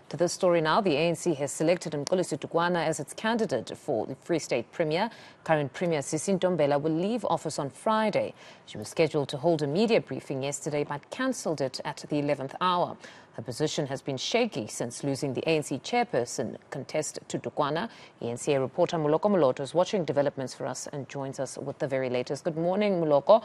To this story now, the ANC has selected Mxolisis Dukwana as its candidate for the Free State Premier. Current Premier Sisi Ntombela will leave office on Friday. She was scheduled to hold a media briefing yesterday but cancelled it at the 11th hour. Her position has been shaky since losing the ANC chairperson contest to Dukwana. eNCA reporter Moloko Moloto is watching developments for us and joins us with the very latest. Good morning, Moloko.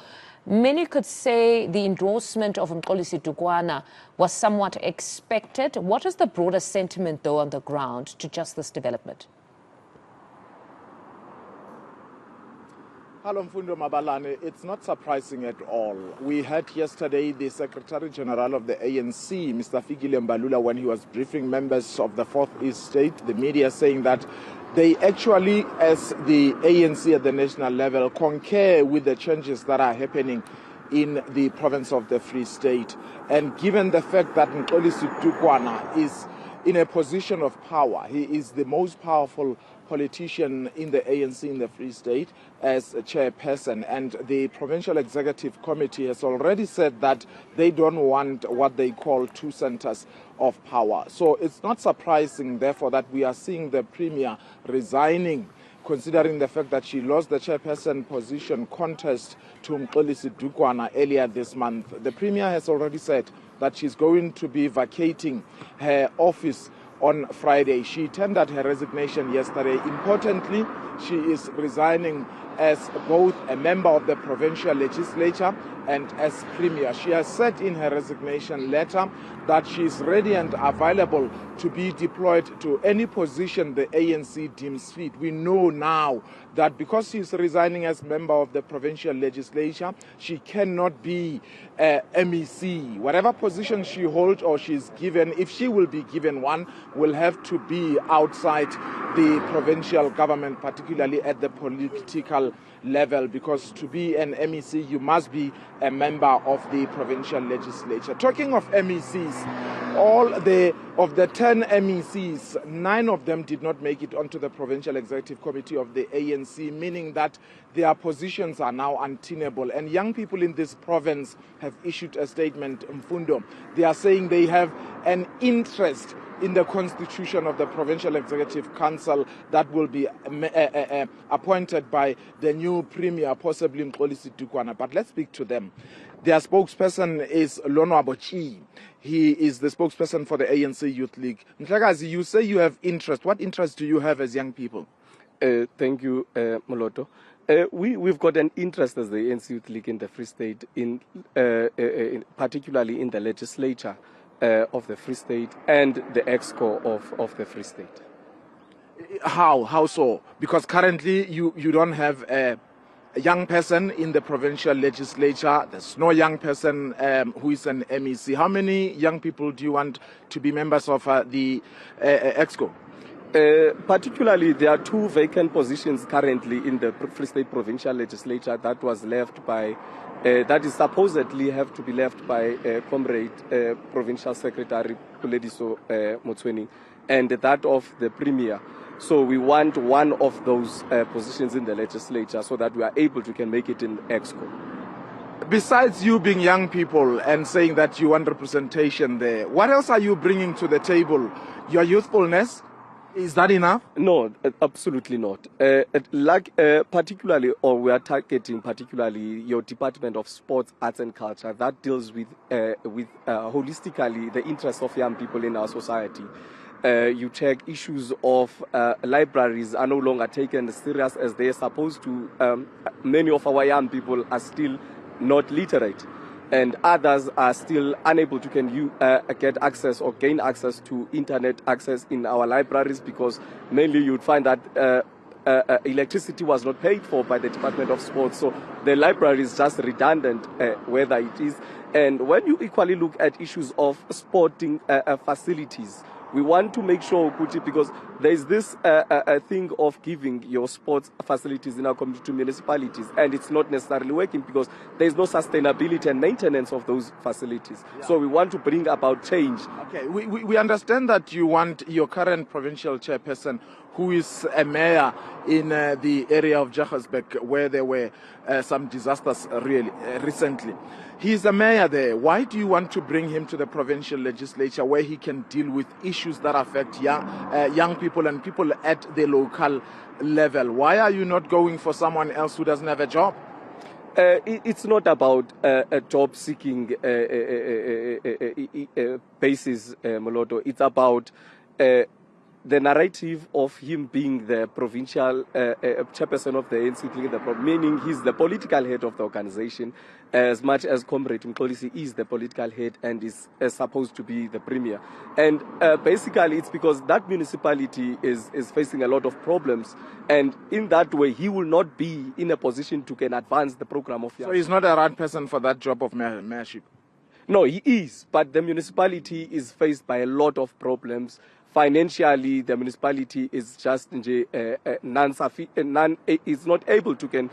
Many could say the endorsement of Mxolisis Dukwana was somewhat expected. What is the broader sentiment, though, on the ground to just this development? Hello, Mfundo Mabalane. It's not surprising at all. We heard yesterday the Secretary General of the ANC, Mr. Fikile Mbalula, when he was briefing members of the 4th East State, the media saying that they actually, as the ANC at the national level, concur with the changes that are happening in the province of the Free State. And given the fact that Mxolisis Dukwana is in a position of power, he is the most powerful politician in the ANC in the Free State as a chairperson, and the Provincial Executive Committee has already said that they don't want what they call two centers of power. So it's not surprising, therefore, that we are seeing the Premier resigning, considering the fact that she lost the chairperson position contest to Mxolisis Dukwana earlier this month. The Premier has already said that she's going to be vacating her office on Friday. She tendered her resignation yesterday. Importantly, she is resigning as both a member of the provincial legislature and as Premier. She has said in her resignation letter that she is ready and available to be deployed to any position the ANC deems fit. We know now that because she is resigning as member of the provincial legislature, she cannot be MEC. Whatever position she holds or she is given, if she will be given one, will have to be outside the provincial government, particularly at the political level, because to be an MEC, you must be a member of the provincial legislature. Talking of MECs, of the 10 MECs, 9 of them did not make it onto the Provincial Executive Committee of the ANC, meaning that their positions are now untenable. And young people in this province have issued a statement, Mfundo. They are saying they have an interest in the constitution of the Provincial Executive Council that will be appointed by the new Premier, possibly Mxolisis Dukwana. But let's speak to them. Their spokesperson is Lono Abochi. He is the spokesperson for the ANC Youth League. Mhlakazi, you say you have interest. What interest do you have as young people? Thank you, Moloto. We've got an interest as the ANC Youth League in the Free State, particularly in the legislature of the Free State and the eNCA of the Free State. How so? Because currently you don't have a young person in the provincial legislature. There's no young person who is an MEC. How many young people do you want to be members of the eNCA? Particularly, there are 2 vacant positions currently in the Free State Provincial Legislature that was left by, that is supposedly have to be left by Comrade Provincial Secretary Pulediso Motsweni, and that of the Premier. So we want one of those positions in the legislature so that we are able to can make it in eNCA. Besides you being young people and saying that you want representation there, what else are you bringing to the table? Your youthfulness? Is that enough? No, absolutely not. Particularly, or we are targeting particularly your Department of Sports, Arts and Culture that deals with holistically the interests of young people in our society. You check issues of libraries are no longer taken as serious as they are supposed to. Many of our young people are still not literate, and others are still unable to get access or gain access to internet access in our libraries, because mainly you'd find that electricity was not paid for by the Department of Sports. So the library is just redundant whether it is. And when you equally look at issues of sporting facilities, we want to make sure, because there's this thing of giving your sports facilities in our community to municipalities, and it's not necessarily working because there's no sustainability and maintenance of those facilities. Yeah. So we want to bring about change. Okay, we understand that you want your current provincial chairperson, who is a mayor in the area of Johannesburg, where there were some disasters recently. He's a mayor there. Why do you want to bring him to the provincial legislature where he can deal with issues that affect young people and people at the local level? Why are you not going for someone else who doesn't have a job? It's not about a job-seeking basis, Moloto. It's about the narrative of him being the provincial chairperson of the ANC, meaning he's the political head of the organization, as much as Comrade Mxolisis is the political head and is supposed to be the premier. And basically it's because that municipality is facing a lot of problems, and in that way he will not be in a position to can advance the program of young. So he's not a right person for that job of mayorship? No, he is, but the municipality is faced by a lot of problems. Financially, the municipality is just is not able to can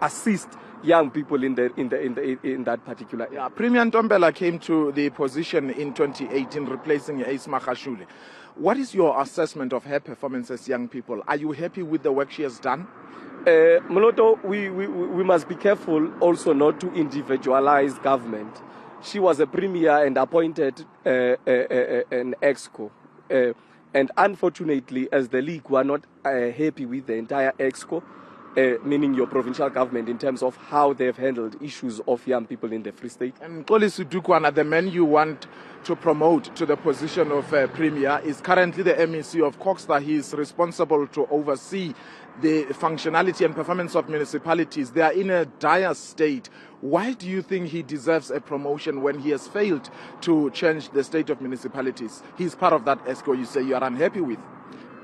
assist young people in that particular area. Yeah, Premier Ntombela came to the position in 2018, replacing Ace Magashule. What is your assessment of her performance as young people? Are you happy with the work she has done? Moloto, we must be careful also not to individualize government. She was a premier and appointed an EXCO. And unfortunately, as the league, we are not happy with the entire EXCO, meaning your provincial government, in terms of how they've handled issues of young people in the Free State. And Mxolisis Dukwana, the man you want to promote to the position of premier, is currently the MEC of Koksta. He is responsible to oversee the functionality and performance of municipalities. They are in a dire state. Why do you think he deserves a promotion when he has failed to change the state of municipalities? He's part of that ESCO you say you are unhappy with.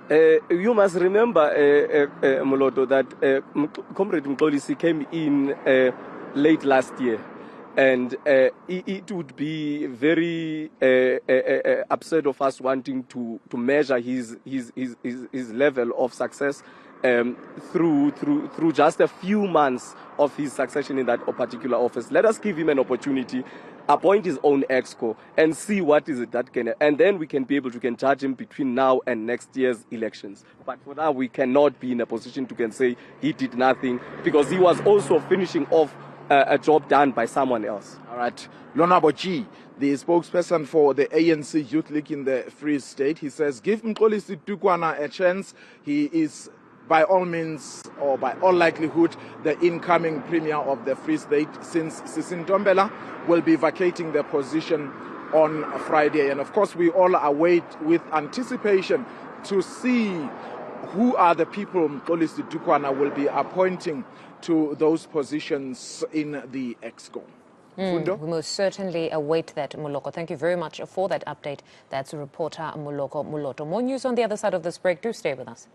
You must remember, Moloto, that Comrade Mxolisis came in late last year. And it would be very absurd of us wanting to measure his level of success through just a few months of his succession in that particular office. Let us give him an opportunity, appoint his own EXCO, and see what is it that can, and then we can be able to judge him between now and next year's elections. But for now, we cannot be in a position to can say he did nothing, because he was also finishing off a job done by someone else. All right. Lona Bochi, the spokesperson for the ANC Youth League in the Free State, he says, give Mxolisis Dukwana a chance. He is, by all means, or by all likelihood, the incoming premier of the Free State, since Sisi Ntombela will be vacating the position on Friday. And of course, we all await with anticipation to see who are the people Mxolisis Dukwana will be appointing to those positions in the EXCO. We most certainly await that, Moloko. Thank you very much for that update. That's reporter Moloko Moloto. More news on the other side of this break. Do stay with us.